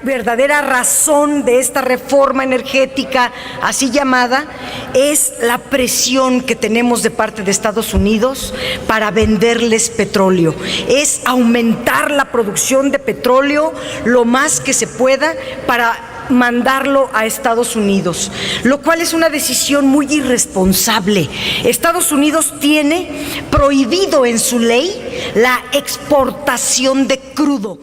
verdadera razón de esta reforma energética así llamada es la presión que tenemos de parte de Estados Unidos para venderles petróleo. Es aumentar la producción de petróleo lo más que se pueda para mandarlo a Estados Unidos, lo cual es una decisión muy irresponsable. Estados Unidos tiene prohibido en su ley la exportación de crudo.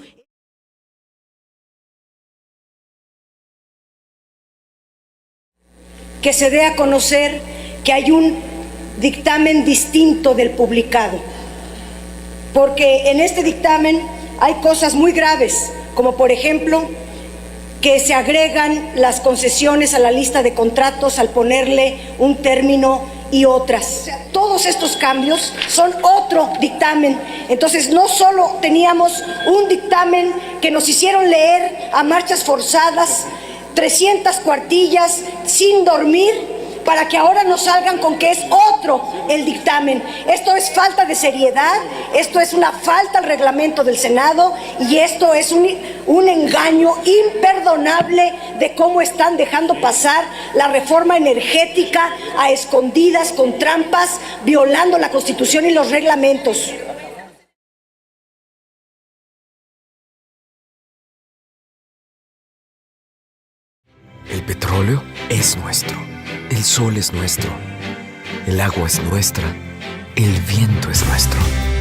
Que se dé a conocer que hay un dictamen distinto del publicado, porque en este dictamen hay cosas muy graves, como por ejemplo que se agregan las concesiones a la lista de contratos al ponerle un término y otras. O sea, todos estos cambios son otro dictamen. Entonces, no solo teníamos un dictamen que nos hicieron leer a marchas forzadas, 300 cuartillas sin dormir, para que ahora nos salgan con que es otro el dictamen. Esto es falta de seriedad, esto es una falta al reglamento del Senado y esto es un engaño imperdonable de cómo están dejando pasar la reforma energética a escondidas, con trampas, violando la Constitución y los reglamentos. El petróleo es nuestro. El sol es nuestro, el agua es nuestra, el viento es nuestro.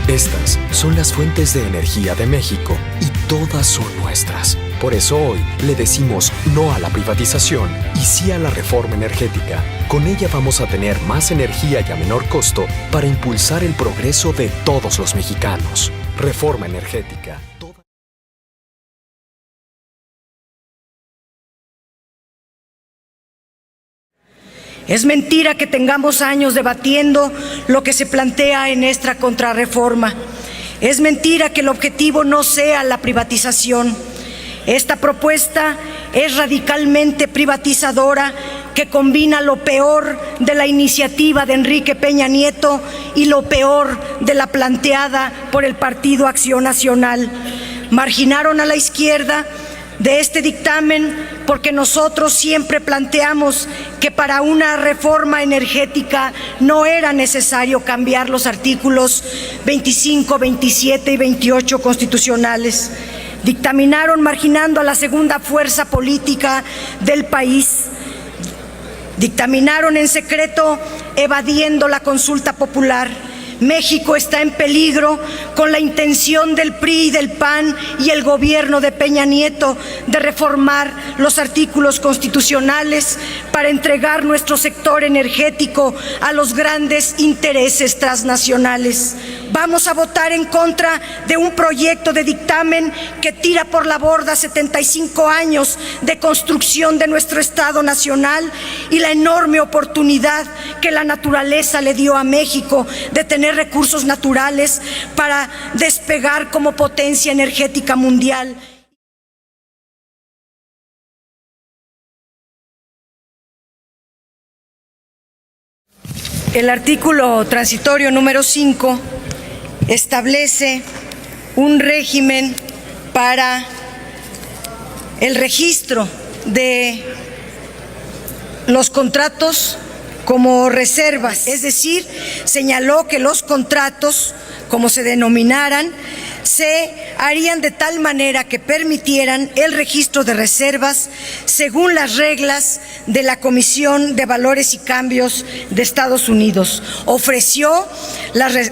Estas son las fuentes de energía de México y todas son nuestras. Por eso hoy le decimos no a la privatización y sí a la reforma energética. Con ella vamos a tener más energía y a menor costo para impulsar el progreso de todos los mexicanos. Reforma energética. Es mentira que tengamos años debatiendo lo que se plantea en esta contrarreforma. Es mentira que el objetivo no sea la privatización. Esta propuesta es radicalmente privatizadora, que combina lo peor de la iniciativa de Enrique Peña Nieto y lo peor de la planteada por el Partido Acción Nacional. Marginaron a la izquierda de este dictamen porque nosotros siempre planteamos que para una reforma energética no era necesario cambiar los artículos 25, 27 y 28 constitucionales. Dictaminaron marginando a la segunda fuerza política del país. Dictaminaron en secreto evadiendo la consulta popular. México está en peligro con la intención del PRI y del PAN y el gobierno de Peña Nieto de reformar los artículos constitucionales para entregar nuestro sector energético a los grandes intereses transnacionales. Vamos a votar en contra de un proyecto de dictamen que tira por la borda 75 años de construcción de nuestro Estado nacional y la enorme oportunidad que la naturaleza le dio a México de tener recursos naturales para despegar como potencia energética mundial. El artículo transitorio número 5 establece un régimen para el registro de los contratos como reservas, es decir, señaló que los contratos, como se denominaran, se harían de tal manera que permitieran el registro de reservas según las reglas de la Comisión de Valores y Cambios de Estados Unidos. Ofreció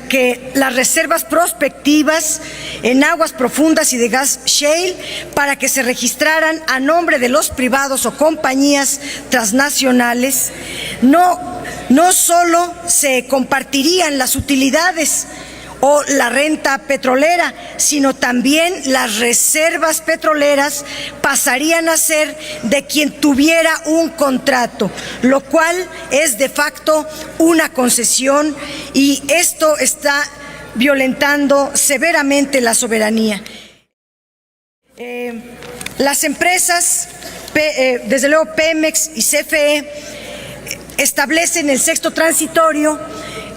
que las reservas prospectivas en aguas profundas y de gas shale para que se registraran a nombre de los privados o compañías transnacionales, no solo se compartirían las utilidades o la renta petrolera, sino también las reservas petroleras pasarían a ser de quien tuviera un contrato, lo cual es de facto una concesión y esto está violentando severamente la soberanía. Las empresas, desde luego Pemex y CFE, establecen el sexto transitorio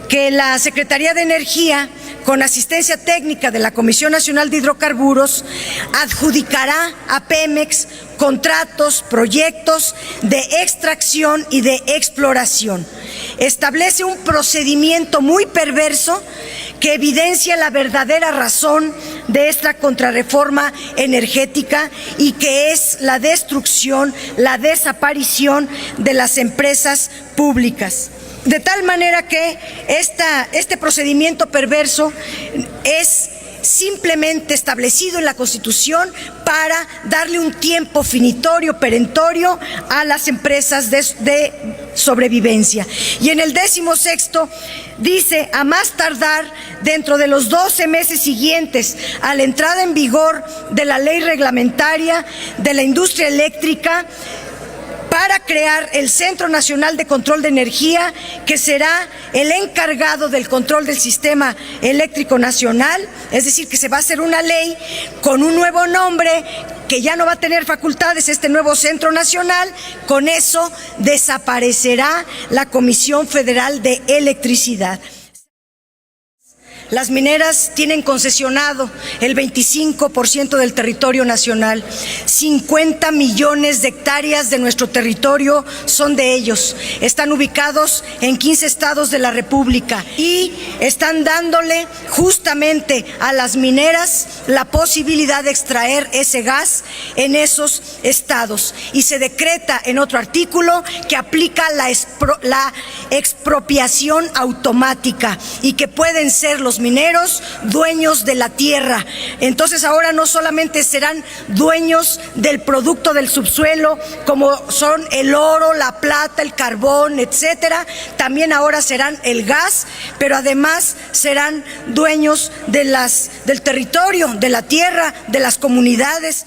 que la Secretaría de Energía con asistencia técnica de la Comisión Nacional de Hidrocarburos, adjudicará a Pemex contratos, proyectos de extracción y de exploración. Establece un procedimiento muy perverso que evidencia la verdadera razón de esta contrarreforma energética y que es la destrucción, la desaparición de las empresas públicas. De tal manera que este procedimiento perverso es simplemente establecido en la Constitución para darle un tiempo finitorio, perentorio a las empresas de sobrevivencia. Y en el 16º dice, a más tardar dentro de los 12 meses siguientes a la entrada en vigor de la ley reglamentaria de la industria eléctrica, para crear el Centro Nacional de Control de Energía, que será el encargado del control del sistema eléctrico nacional, es decir, que se va a hacer una ley con un nuevo nombre que ya no va a tener facultades este nuevo Centro Nacional. Con eso desaparecerá la Comisión Federal de Electricidad. Las mineras tienen concesionado el 25% del territorio nacional. 50 millones de hectáreas de nuestro territorio son de ellos. Están ubicados en 15 estados de la República y están dándole justamente a las mineras la posibilidad de extraer ese gas en esos estados. Y se decreta en otro artículo que aplica la expropiación automática y que pueden ser los mineros dueños de la tierra. Entonces ahora no solamente serán dueños del producto del subsuelo, como son el oro, la plata, el carbón, etcétera, también ahora serán el gas, pero además serán dueños del territorio, de la tierra, de las comunidades.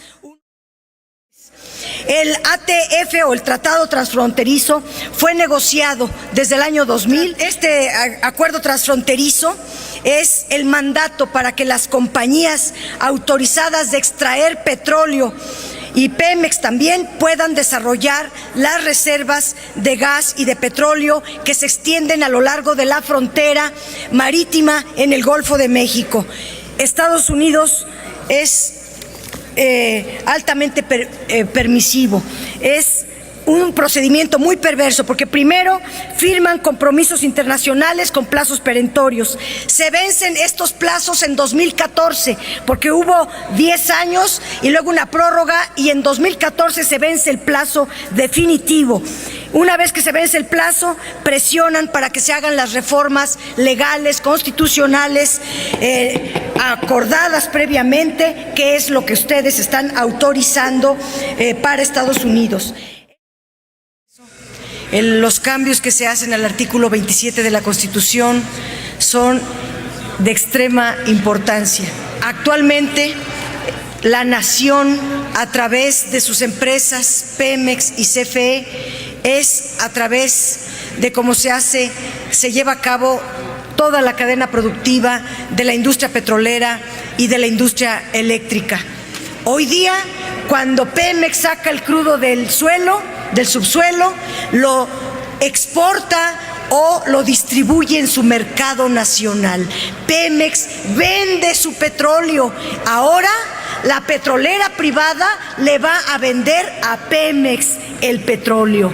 El ATF o el Tratado Transfronterizo fue negociado desde el año 2000. Este acuerdo transfronterizo es el mandato para que las compañías autorizadas de extraer petróleo y Pemex también puedan desarrollar las reservas de gas y de petróleo que se extienden a lo largo de la frontera marítima en el Golfo de México. Estados Unidos es altamente permisivo. Es un procedimiento muy perverso porque primero firman compromisos internacionales con plazos perentorios. Se vencen estos plazos en 2014 porque hubo 10 años y luego una prórroga, y en 2014 se vence el plazo definitivo. Una vez que se vence el plazo, presionan para que se hagan las reformas legales, constitucionales, acordadas previamente, que es lo que ustedes están autorizando para Estados Unidos. Los cambios que se hacen al artículo 27 de la Constitución son de extrema importancia. Actualmente, la nación, a través de sus empresas Pemex y CFE, es a través de cómo se lleva a cabo toda la cadena productiva de la industria petrolera y de la industria eléctrica. Hoy día, cuando Pemex saca el crudo del subsuelo, lo exporta o lo distribuye en su mercado nacional. Pemex vende su petróleo. Ahora la petrolera privada le va a vender a Pemex el petróleo.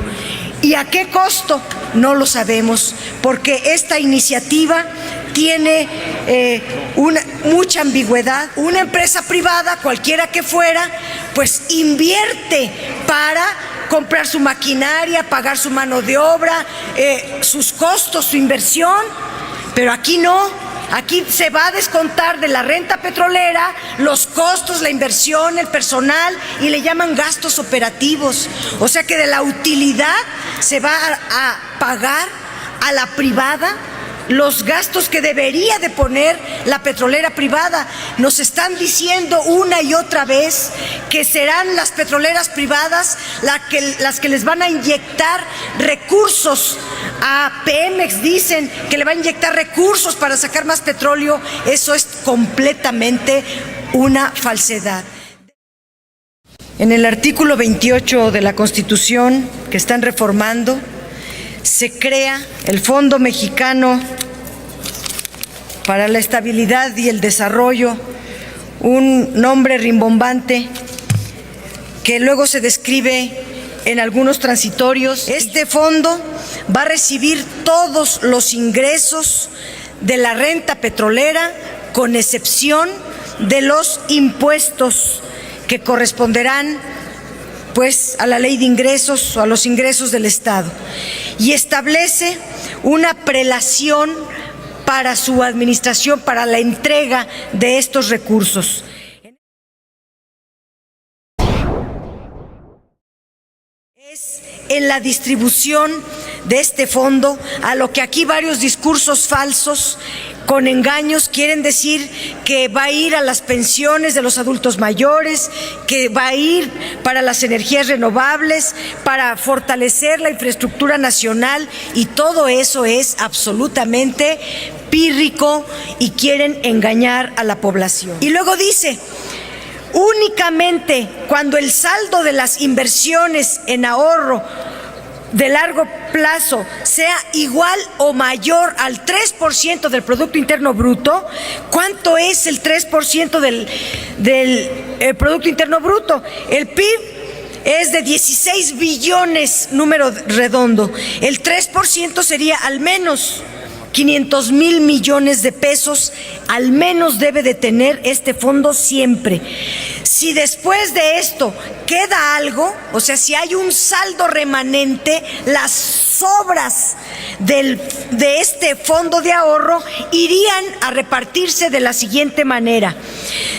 ¿Y a qué costo? No lo sabemos, porque esta iniciativa tiene mucha ambigüedad. Una empresa privada, cualquiera que fuera, pues invierte para comprar su maquinaria, pagar su mano de obra, sus costos, su inversión, pero aquí no. Aquí se va a descontar de la renta petrolera los costos, la inversión, el personal, y le llaman gastos operativos. O sea que de la utilidad se va a pagar a la privada los gastos que debería de poner la petrolera privada. Nos están diciendo una y otra vez que serán las petroleras privadas las que les van a inyectar recursos a Pemex. Dicen que le va a inyectar recursos para sacar más petróleo. Eso es completamente una falsedad. En el artículo 28 de la Constitución que están reformando, se crea el Fondo Mexicano para la estabilidad y el desarrollo, un nombre rimbombante que luego se describe en algunos transitorios. Este fondo va a recibir todos los ingresos de la renta petrolera, con excepción de los impuestos que corresponderán pues a la ley de ingresos o a los ingresos del Estado, y establece una prelación para su administración, para la entrega de estos recursos. Es en la distribución de este fondo a lo que aquí varios discursos falsos con engaños quieren decir que va a ir a las pensiones de los adultos mayores, que va a ir para las energías renovables, para fortalecer la infraestructura nacional, y todo eso es absolutamente pírrico y quieren engañar a la población. Y luego dice: únicamente cuando el saldo de las inversiones en ahorro de largo plazo sea igual o mayor al 3% del Producto Interno Bruto. ¿Cuánto es el 3% del Producto Interno Bruto? El PIB es de 16 billones, número redondo. El 3% sería al menos 500,000 millones de pesos, al menos debe de tener este fondo siempre. Si después de esto queda algo, o sea, si hay un saldo remanente, las sobras de este fondo de ahorro irían a repartirse de la siguiente manera: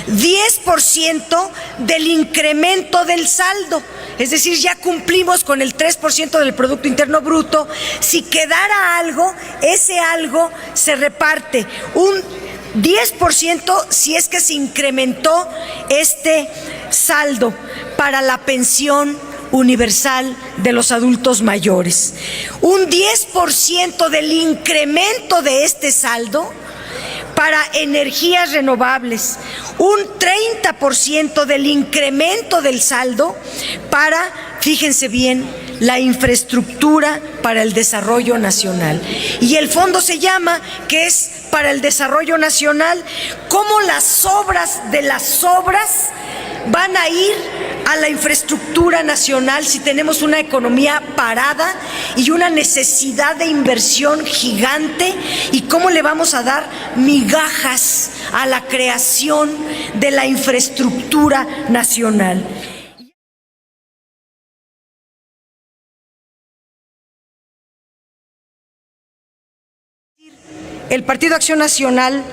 10% del incremento del saldo, es decir, ya cumplimos con el 3% del Producto Interno Bruto. Si quedara algo, ese algo se reparte un 10% si es que se incrementó este saldo para la pensión universal de los adultos mayores, un 10% del incremento de este saldo para energías renovables, un 30% del incremento del saldo para, fíjense bien, la infraestructura para el desarrollo nacional. Y el fondo se llama, que es para el desarrollo nacional. ¿Cómo las sobras de las sobras van a ir a la infraestructura nacional si tenemos una economía parada y una necesidad de inversión gigante? ¿Y cómo le vamos a dar migajas a la creación de la infraestructura nacional? El Partido Acción Nacional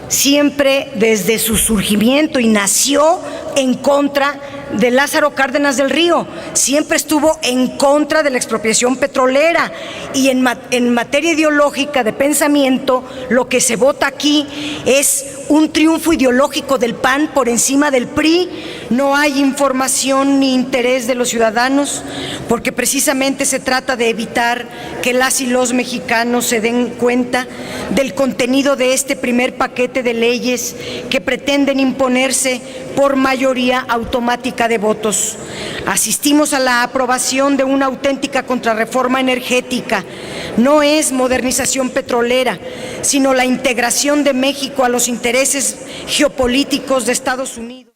siempre desde su surgimiento, y nació en contra de Lázaro Cárdenas del Río, siempre estuvo en contra de la expropiación petrolera, y en materia ideológica de pensamiento, lo que se vota aquí es un triunfo ideológico del PAN por encima del PRI. No hay información ni interés de los ciudadanos, porque precisamente se trata de evitar que las y los mexicanos se den cuenta del contenido de este primer paquete de leyes que pretenden imponerse por mayoría automática de votos. Asistimos a la aprobación de una auténtica contrarreforma energética. No es modernización petrolera, sino la integración de México a los intereses geopolíticos de Estados Unidos.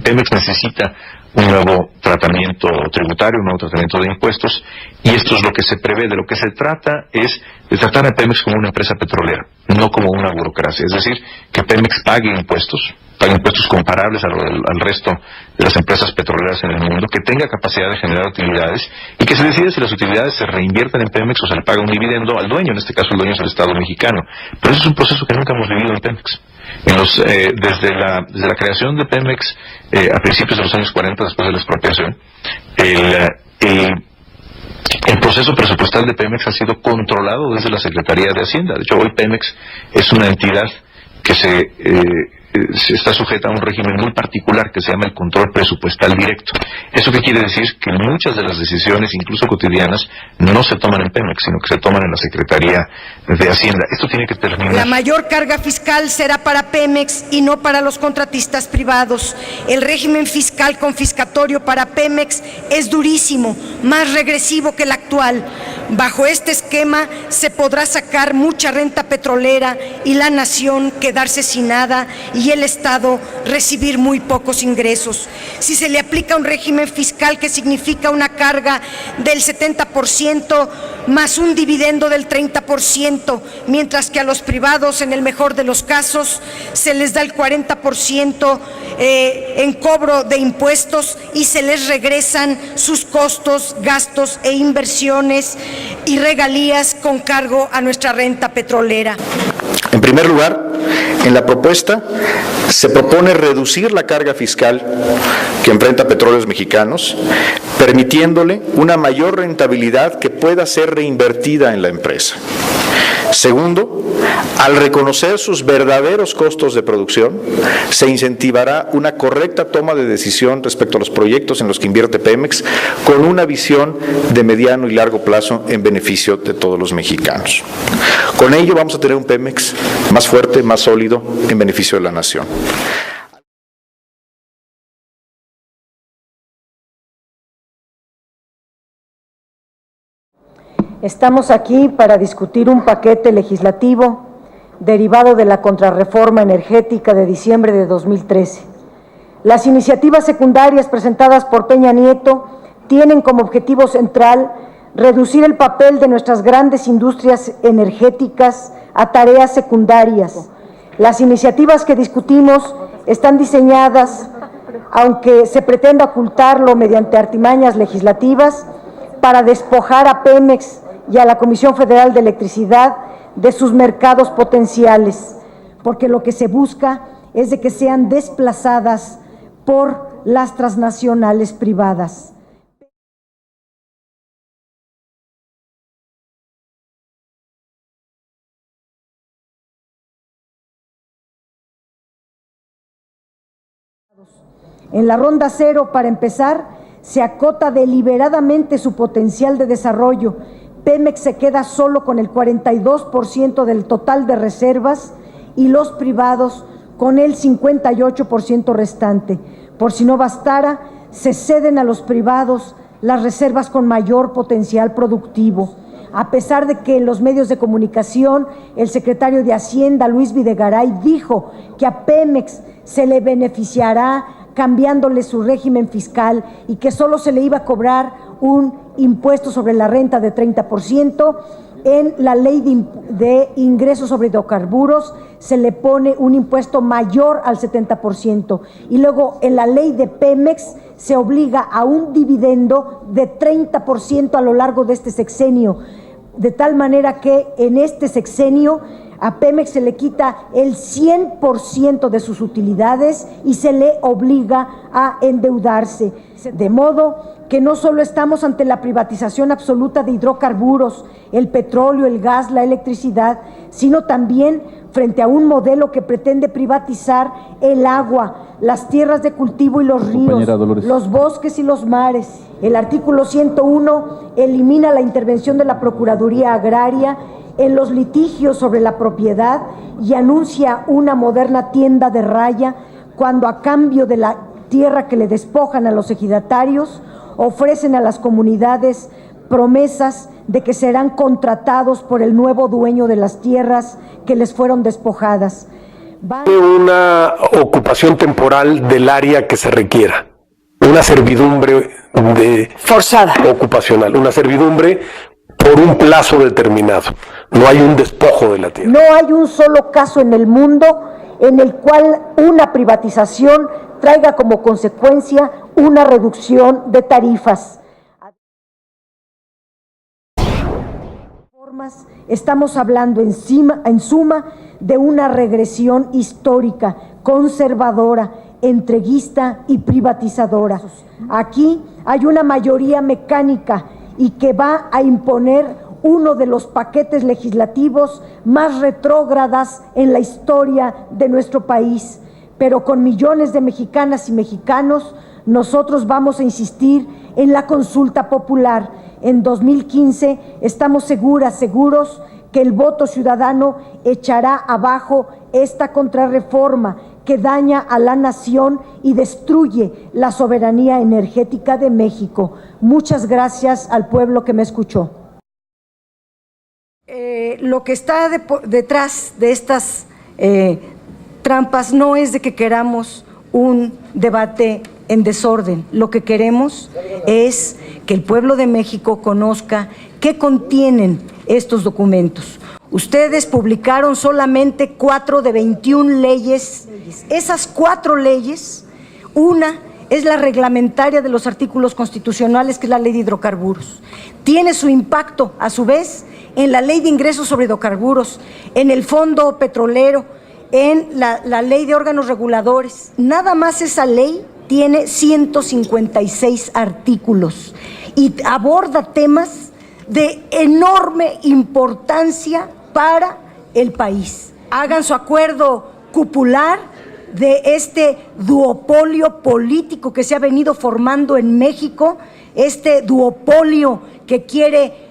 Pemex necesita un nuevo tratamiento tributario, un nuevo tratamiento de impuestos, y esto es lo que se prevé. De lo que se trata es de tratar a Pemex como una empresa petrolera, no como una burocracia. Es decir, que Pemex pague impuestos comparables al resto de las empresas petroleras en el mundo, que tenga capacidad de generar utilidades y que se decida si las utilidades se reinvierten en Pemex o se le paga un dividendo al dueño. En este caso el dueño es el Estado mexicano. Pero eso es un proceso que nunca hemos vivido en Pemex. Desde la creación de Pemex a principios de los años 40, después de la expropiación, el proceso presupuestal de Pemex ha sido controlado desde la Secretaría de Hacienda. De hecho, hoy Pemex es una entidad que se está sujeta a un régimen muy particular que se llama el control presupuestal directo. ¿Eso qué quiere decir? Que muchas de las decisiones, incluso cotidianas, no se toman en Pemex, sino que se toman en la Secretaría de Hacienda. Esto tiene que terminar. La mayor carga fiscal será para Pemex y no para los contratistas privados. El régimen fiscal confiscatorio para Pemex es durísimo, más regresivo que el actual. Bajo este esquema se podrá sacar mucha renta petrolera y la nación quedarse sin nada y el Estado recibir muy pocos ingresos. Si se le aplica un régimen fiscal que significa una carga del 70% más un dividendo del 30%, mientras que a los privados, en el mejor de los casos, se les da el 40% en cobro de impuestos y se les regresan sus costos, gastos e inversiones y regalías con cargo a nuestra renta petrolera. En primer lugar, en la propuesta se propone reducir la carga fiscal que enfrenta Petróleos Mexicanos, permitiéndole una mayor rentabilidad que pueda ser reinvertida en la empresa. Segundo, al reconocer sus verdaderos costos de producción, se incentivará una correcta toma de decisión respecto a los proyectos en los que invierte Pemex, con una visión de mediano y largo plazo en beneficio de todos los mexicanos. Con ello vamos a tener un Pemex más fuerte, más sólido, en beneficio de la nación. Estamos aquí para discutir un paquete legislativo derivado de la contrarreforma energética de diciembre de 2013. Las iniciativas secundarias presentadas por Peña Nieto tienen como objetivo central reducir el papel de nuestras grandes industrias energéticas a tareas secundarias. Las iniciativas que discutimos están diseñadas, aunque se pretenda ocultarlo mediante artimañas legislativas, para despojar a Pemex y a la Comisión Federal de Electricidad de sus mercados potenciales, porque lo que se busca es de que sean desplazadas por las transnacionales privadas. En la ronda cero, para empezar, se acota deliberadamente su potencial de desarrollo. Pemex se queda solo con el 42% del total de reservas y los privados con el 58% restante. Por si no bastara, se ceden a los privados las reservas con mayor potencial productivo. A pesar de que en los medios de comunicación el secretario de Hacienda, Luis Videgaray, dijo que a Pemex se le beneficiará cambiándole su régimen fiscal y que solo se le iba a cobrar un impuesto sobre la renta de 30%, en la ley de ingresos sobre hidrocarburos se le pone un impuesto mayor al 70%. Y luego en la ley de Pemex se obliga a un dividendo de 30% a lo largo de este sexenio, de tal manera que en este sexenio a Pemex se le quita el 100% de sus utilidades y se le obliga a endeudarse. De modo que no solo estamos ante la privatización absoluta de hidrocarburos, el petróleo, el gas, la electricidad, sino también frente a un modelo que pretende privatizar el agua, las tierras de cultivo y los ríos, los bosques y los mares. El artículo 101 elimina la intervención de la Procuraduría Agraria en los litigios sobre la propiedad y anuncia una moderna tienda de raya cuando, a cambio de la tierra que le despojan a los ejidatarios, ofrecen a las comunidades promesas de que serán contratados por el nuevo dueño de las tierras que les fueron despojadas. Una ocupación temporal del área que se requiera, una servidumbre forzada ocupacional, una servidumbre por un plazo determinado. No hay un despojo de la tierra. No hay un solo caso en el mundo en el cual una privatización traiga como consecuencia una reducción de tarifas. Estamos hablando en suma de una regresión histórica, conservadora, entreguista y privatizadora. Aquí hay una mayoría mecánica y que va a imponer uno de los paquetes legislativos más retrógradas en la historia de nuestro país. Pero con millones de mexicanas y mexicanos, nosotros vamos a insistir en la consulta popular. En 2015 estamos seguros que el voto ciudadano echará abajo esta contrarreforma que daña a la nación y destruye la soberanía energética de México. Muchas gracias al pueblo que me escuchó. lo que está detrás de estas trampas no es de que queramos un debate en desorden. Lo que queremos es que el pueblo de México conozca qué contienen estos documentos. Ustedes publicaron solamente 4 de 21 leyes. Esas 4 leyes, una es la reglamentaria de los artículos constitucionales, que es la ley de hidrocarburos. Tiene su impacto, a su vez, en la ley de ingresos sobre hidrocarburos, en el fondo petrolero, en la ley de órganos reguladores. Nada más esa ley tiene 156 artículos y aborda temas de enorme importancia para el país. Hagan su acuerdo cupular de este duopolio político que se ha venido formando en México, este duopolio que quiere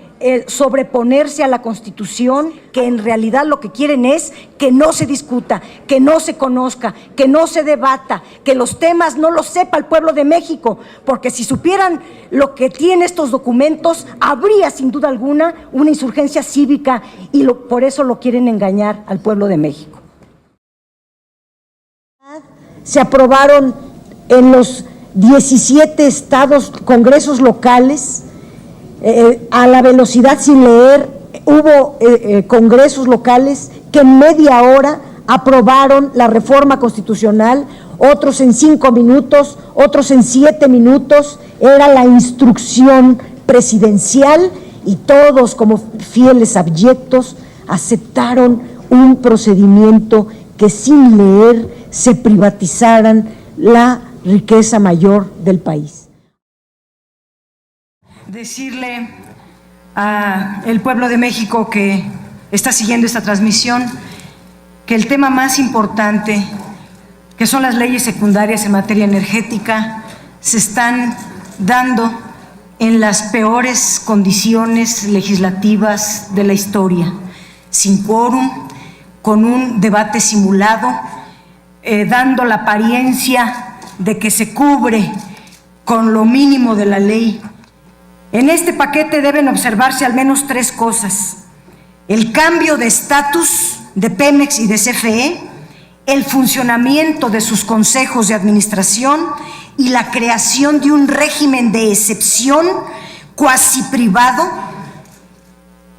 sobreponerse a la Constitución, que en realidad lo que quieren es que no se discuta, que no se conozca, que no se debata, que los temas no los sepa el pueblo de México, porque si supieran lo que tienen estos documentos, habría sin duda alguna una insurgencia cívica y por eso lo quieren engañar al pueblo de México. Se aprobaron en los 17 estados, congresos locales, a la velocidad sin leer. Hubo congresos locales que en media hora aprobaron la reforma constitucional, otros en 5 minutos, otros en 7 minutos, era la instrucción presidencial y todos como fieles abyectos aceptaron un procedimiento que sin leer se privatizaran la riqueza mayor del país. Decirle al pueblo de México que está siguiendo esta transmisión que el tema más importante, que son las leyes secundarias en materia energética, se están dando en las peores condiciones legislativas de la historia, sin quórum, con un debate simulado, dando la apariencia de que se cubre con lo mínimo de la ley. En este paquete deben observarse al menos 3 cosas: el cambio de estatus de Pemex y de CFE, el funcionamiento de sus consejos de administración y la creación de un régimen de excepción cuasi privado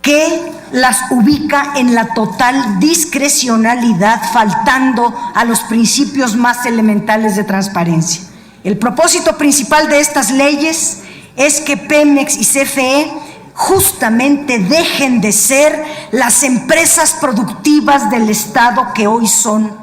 que las ubica en la total discrecionalidad, faltando a los principios más elementales de transparencia. El propósito principal de estas leyes es que Pemex y CFE justamente dejen de ser las empresas productivas del Estado que hoy son.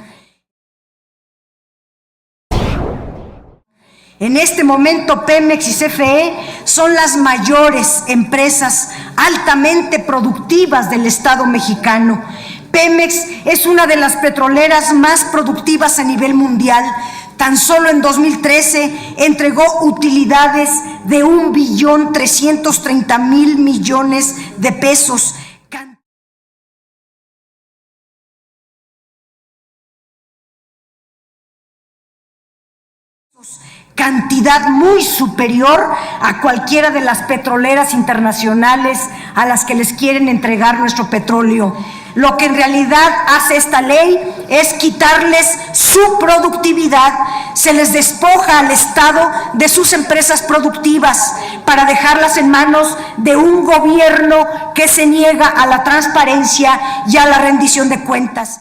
En este momento Pemex y CFE son las mayores empresas altamente productivas del Estado mexicano. Pemex es una de las petroleras más productivas a nivel mundial. Tan solo en 2013 entregó utilidades de 1.330.000.000.000 de pesos. Cantidad muy superior a cualquiera de las petroleras internacionales a las que les quieren entregar nuestro petróleo. Lo que en realidad hace esta ley es quitarles su productividad, se les despoja al Estado de sus empresas productivas para dejarlas en manos de un gobierno que se niega a la transparencia y a la rendición de cuentas.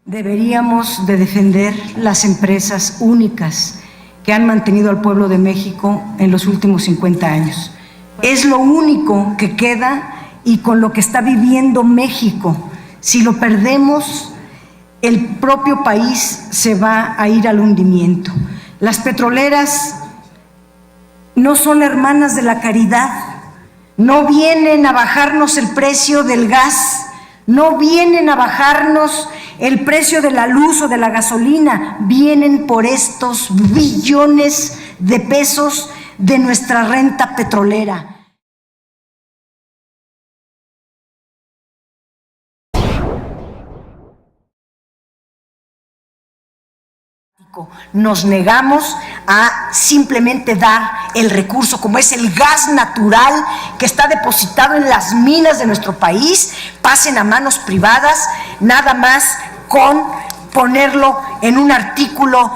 Deberíamos de defender las empresas únicas que han mantenido al pueblo de México en los últimos 50 años. Es lo único que queda y con lo que está viviendo México. Si lo perdemos, el propio país se va a ir al hundimiento. Las petroleras no son hermanas de la caridad, no vienen a bajarnos el precio del gas, no vienen a bajarnos el precio de la luz o de la gasolina, vienen por estos billones de pesos de nuestra renta petrolera. Nos negamos a simplemente dar el recurso, como es el gas natural que está depositado en las minas de nuestro país, pasen a manos privadas, nada más con ponerlo en un artículo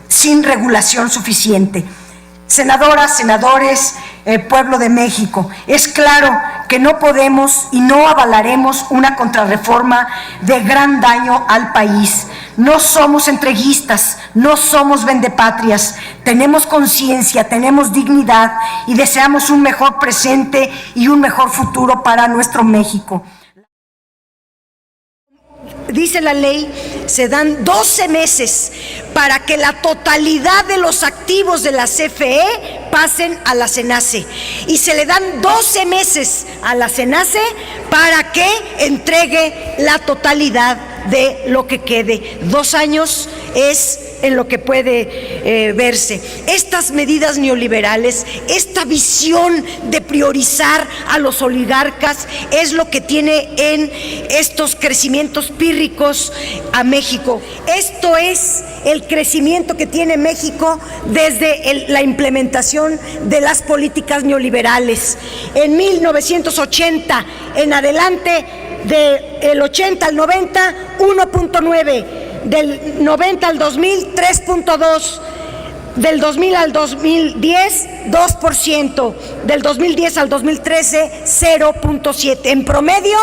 sin regulación suficiente. Senadoras, senadores, pueblo de México, es claro que no podemos y no avalaremos una contrarreforma de gran daño al país. No somos entreguistas, no somos vendepatrias, tenemos conciencia, tenemos dignidad y deseamos un mejor presente y un mejor futuro para nuestro México. Dice la ley, se dan 12 meses para que la totalidad de los activos de la CFE pasen a la CENACE, y se le dan 12 meses a la CENACE para que entregue la totalidad de lo que quede. 2 años es en lo que puede verse. Estas medidas neoliberales, esta visión de priorizar a los oligarcas es lo que tiene en estos crecimientos pírricos a México. Esto es el crecimiento que tiene México desde la implementación de las políticas neoliberales. En 1980 en adelante, del 80 al 90, 1.9, del 90 al 2000, 3.2, del 2000 al 2010, 2%, del 2010 al 2013, 0.7, en promedio,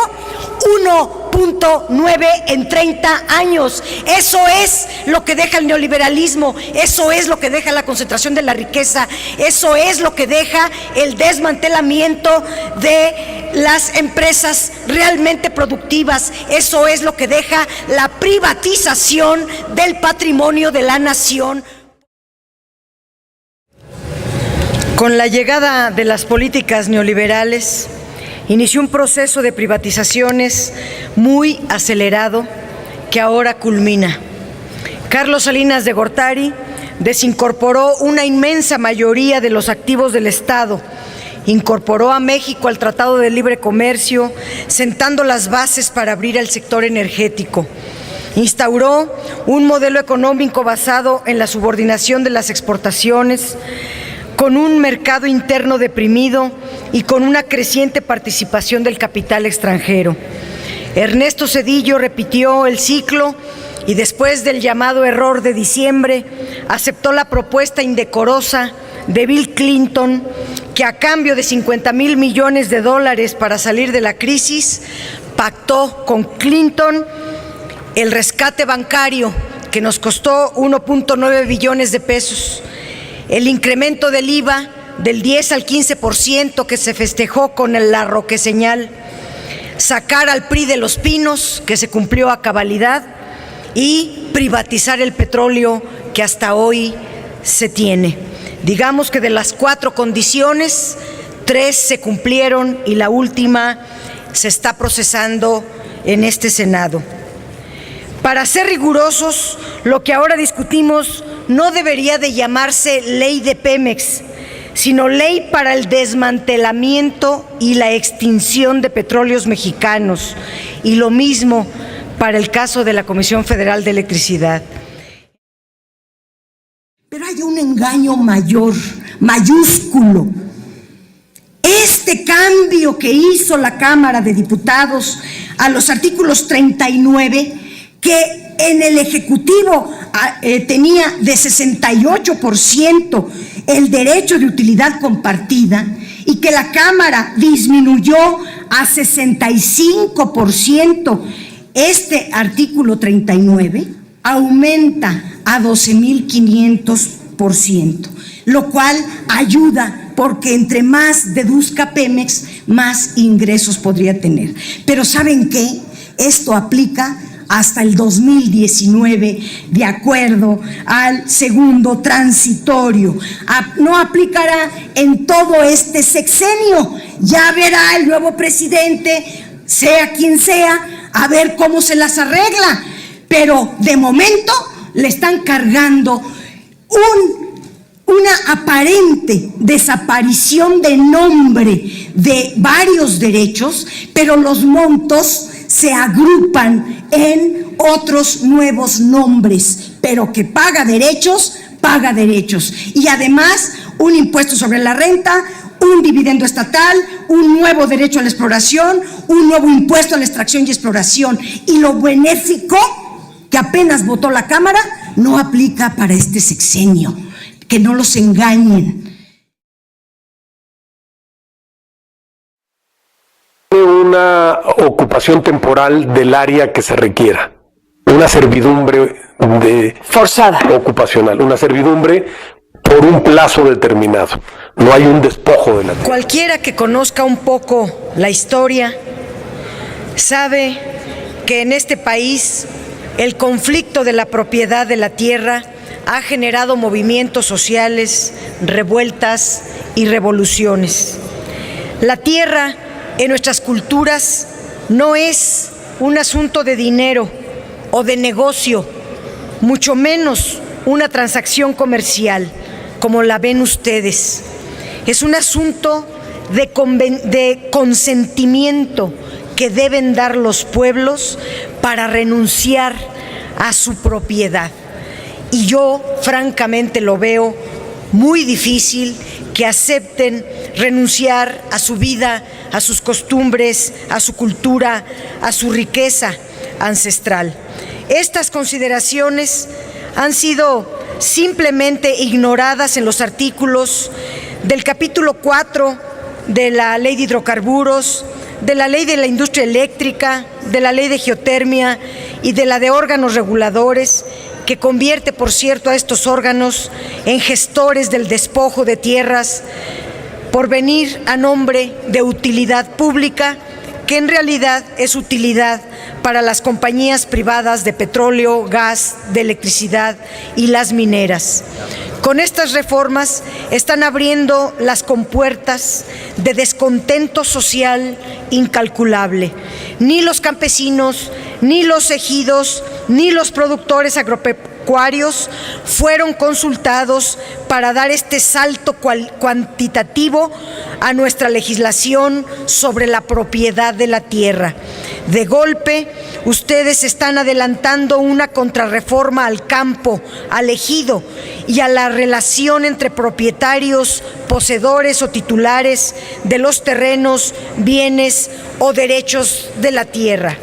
1.9 en 30 años. Eso es lo que deja el neoliberalismo, eso es lo que deja la concentración de la riqueza, eso es lo que deja el desmantelamiento de las empresas realmente productivas, eso es lo que deja la privatización del patrimonio de la nación. Con la llegada de las políticas neoliberales, inició un proceso de privatizaciones muy acelerado que ahora culmina. Carlos Salinas de Gortari desincorporó una inmensa mayoría de los activos del Estado, incorporó a México al Tratado de Libre Comercio, sentando las bases para abrir el sector energético. Instauró un modelo económico basado en la subordinación de las exportaciones, con un mercado interno deprimido y con una creciente participación del capital extranjero. Ernesto Zedillo repitió el ciclo y después del llamado error de diciembre, aceptó la propuesta indecorosa de Bill Clinton, que a cambio de $50,000 millones para salir de la crisis, pactó con Clinton el rescate bancario que nos costó 1.9 billones de pesos, el incremento del IVA del 10 al 15% que se festejó con la roqueseñal, sacar al PRI de Los Pinos, que se cumplió a cabalidad, y privatizar el petróleo que hasta hoy se tiene. Digamos que de las 4 condiciones, 3 se cumplieron y la última se está procesando en este Senado. Para ser rigurosos, lo que ahora discutimos no debería de llamarse ley de Pemex, sino ley para el desmantelamiento y la extinción de petróleos mexicanos, y lo mismo para el caso de la Comisión Federal de Electricidad. Pero hay un engaño mayor, mayúsculo. Este cambio que hizo la Cámara de Diputados a los artículos 39, que en el Ejecutivo tenía de 68% el derecho de utilidad compartida, y que la Cámara disminuyó a 65%, este artículo 39 aumenta a 12.500%, lo cual ayuda, porque entre más deduzca Pemex, más ingresos podría tener. Pero ¿saben qué? Esto aplica hasta el 2019, de acuerdo al segundo transitorio. No aplicará en todo este sexenio. Ya verá el nuevo presidente, sea quien sea, a ver cómo se las arregla. Pero de momento le están cargando una aparente desaparición de nombre de varios derechos, pero los montos se agrupan en otros nuevos nombres. pero que paga derechos. Y además un impuesto sobre la renta, un dividendo estatal, un nuevo derecho a la exploración, un nuevo impuesto a la extracción y exploración. Y lo benéfico que apenas votó la Cámara no aplica para este sexenio. Que no los engañen. Una ocupación temporal del área que se requiera, una servidumbre forzada ocupacional, una servidumbre por un plazo determinado. No hay un despojo de la tierra. Cualquiera que conozca un poco la historia sabe que en este país el conflicto de la propiedad de la tierra ha generado movimientos sociales, revueltas y revoluciones. La tierra en nuestras culturas no es un asunto de dinero o de negocio, mucho menos una transacción comercial, como la ven ustedes. Es un asunto de consentimiento que deben dar los pueblos para renunciar a su propiedad. Y yo, francamente, lo veo muy difícil que acepten renunciar a su vida, a sus costumbres, a su cultura, a su riqueza ancestral. Estas consideraciones han sido simplemente ignoradas en los artículos del capítulo 4 de la Ley de Hidrocarburos, de la Ley de la Industria Eléctrica, de la Ley de Geotermia y de la de órganos reguladores, que convierte, por cierto, a estos órganos en gestores del despojo de tierras por venir a nombre de utilidad pública, que en realidad es utilidad para las compañías privadas de petróleo, gas, de electricidad y las mineras. Con estas reformas están abriendo las compuertas de descontento social incalculable. Ni los campesinos, ni los ejidos, ni los productores agropecuarios fueron consultados para dar este salto cuantitativo a nuestra legislación sobre la propiedad de la tierra. De golpe, ustedes están adelantando una contrarreforma al campo, al ejido y a la relación entre propietarios, poseedores o titulares de los terrenos, bienes o derechos de la tierra.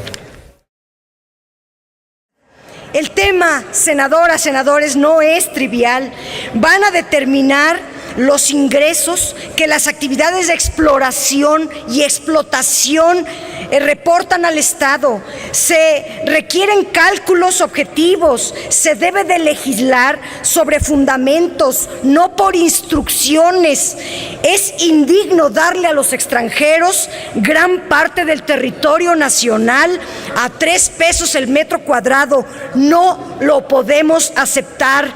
El tema, senadoras, senadores, no es trivial. Van a determinar los ingresos que las actividades de exploración y explotación reportan al Estado. Se requieren cálculos objetivos, se debe de legislar sobre fundamentos, no por instrucciones. Es indigno darle a los extranjeros gran parte del territorio nacional a 3 pesos el metro cuadrado. No lo podemos aceptar.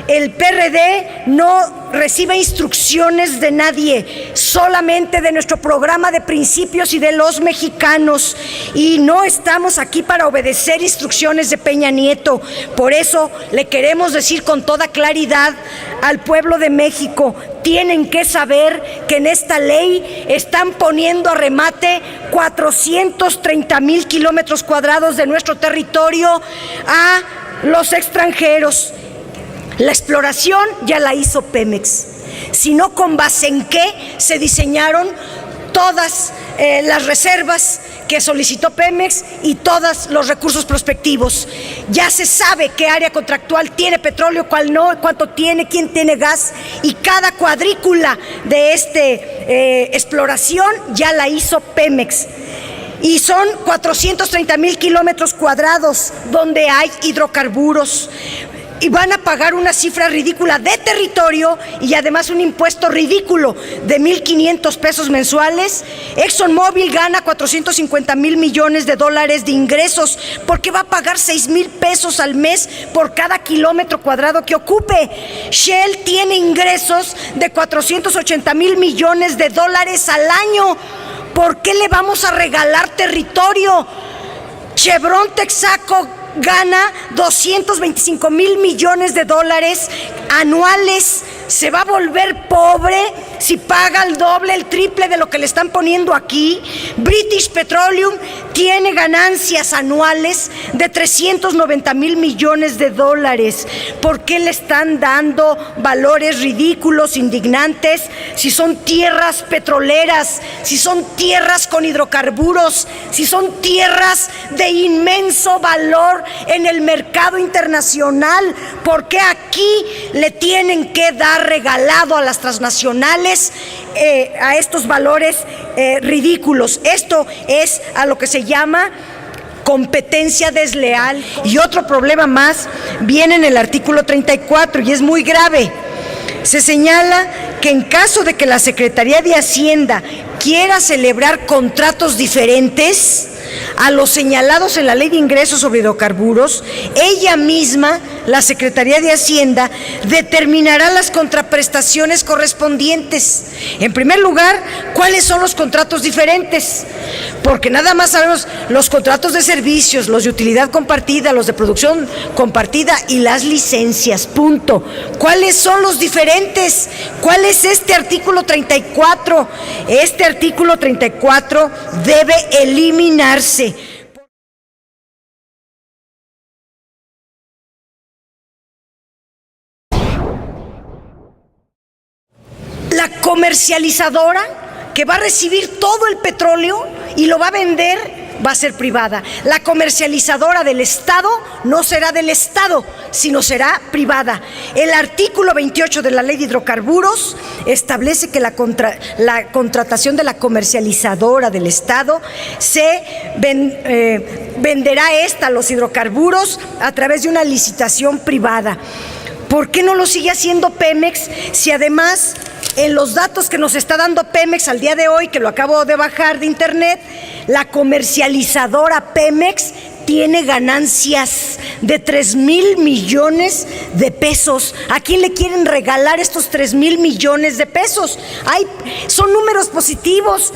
El PRD no recibe instrucciones de nadie, solamente de nuestro programa de principios y de los mexicanos. Y no estamos aquí para obedecer instrucciones de Peña Nieto. Por eso le queremos decir con toda claridad al pueblo de México: tienen que saber que en esta ley están poniendo a remate 430,000 kilómetros cuadrados de nuestro territorio a los extranjeros. La exploración ya la hizo Pemex, sino con base en qué se diseñaron todas las reservas que solicitó Pemex y todos los recursos prospectivos. Ya se sabe qué área contractual tiene petróleo, cuál no, cuánto tiene, quién tiene gas, y cada cuadrícula de exploración ya la hizo Pemex. Y son 430,000 kilómetros cuadrados donde hay hidrocarburos. Y van a pagar una cifra ridícula de territorio y además un impuesto ridículo de 1,500 pesos mensuales. ExxonMobil gana 450,000 millones de dólares de ingresos porque va a pagar 6,000 pesos al mes por cada kilómetro cuadrado que ocupe. Shell tiene ingresos de 480,000 millones de dólares al año. ¿Por qué le vamos a regalar territorio? Chevron, Texaco gana 225,000 millones de dólares anuales. Se va a volver pobre si paga el doble, el triple de lo que le están poniendo aquí. British Petroleum tiene ganancias anuales de 390,000 millones de dólares. ¿Por qué le están dando valores ridículos, indignantes, si son tierras petroleras, si son tierras con hidrocarburos, si son tierras de inmenso valor en el mercado internacional? ¿Por qué aquí le tienen que dar regalado a las transnacionales a estos valores ridículos? Esto es a lo que se llama competencia desleal. Y otro problema más viene en el artículo 34 y es muy grave. Se señala que en caso de que la Secretaría de Hacienda quiera celebrar contratos diferentes a los señalados en la Ley de Ingresos sobre Hidrocarburos, ella misma, la Secretaría de Hacienda, determinará las contraprestaciones correspondientes. En primer lugar, ¿cuáles son los contratos diferentes? Porque nada más sabemos los contratos de servicios, los de utilidad compartida, los de producción compartida y las licencias, punto. ¿Cuáles son los diferentes? ¿Cuál es este artículo 34? Este artículo 34 debe eliminarse. La comercializadora que va a recibir todo el petróleo y lo va a vender va a ser privada. La comercializadora del Estado no será del Estado, sino será privada. El artículo 28 de la Ley de Hidrocarburos establece que la contratación de la comercializadora del Estado se venderá los hidrocarburos a través de una licitación privada. ¿Por qué no lo sigue haciendo Pemex si además en los datos que nos está dando Pemex al día de hoy, que lo acabo de bajar de internet, la comercializadora Pemex tiene ganancias de 3,000 millones de pesos? ¿A quién le quieren regalar estos 3,000 millones de pesos? Son números positivos.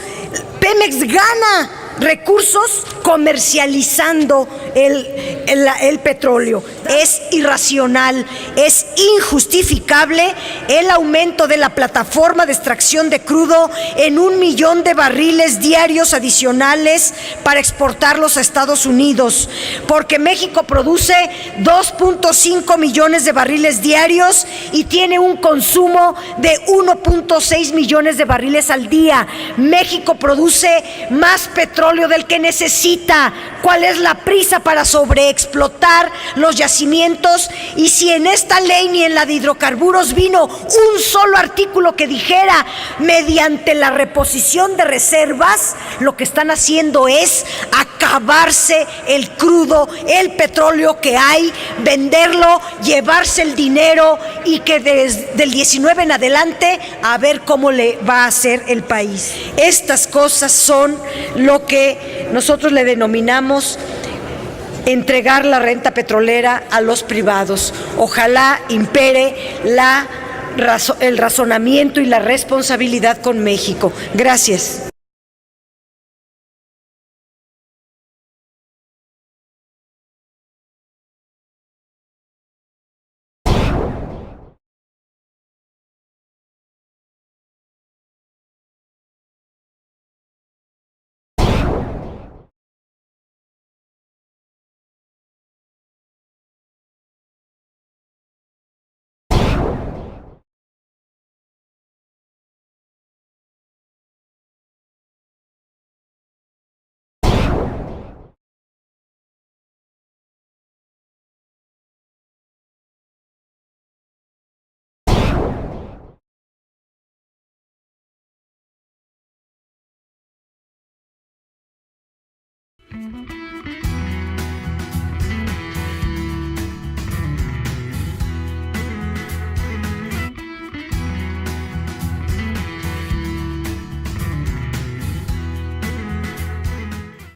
Pemex gana recursos comercializando el petróleo. Es irracional, es injustificable el aumento de la plataforma de extracción de crudo en 1 millón de barriles diarios adicionales para exportarlos a Estados Unidos, porque México produce 2.5 millones de barriles diarios y tiene un consumo de 1.6 millones de barriles al día. México produce más petróleo del que necesita. ¿Cuál es la prisa para sobreexplotar los yacimientos? Y si en esta ley ni en la de hidrocarburos vino un solo artículo que dijera mediante la reposición de reservas, lo que están haciendo es acabarse el crudo, el petróleo que hay, venderlo, llevarse el dinero y que desde el 19 en adelante a ver cómo le va a hacer el país. Estas cosas son lo que nosotros le denominamos entregar la renta petrolera a los privados. Ojalá impere el razonamiento y la responsabilidad con México. Gracias.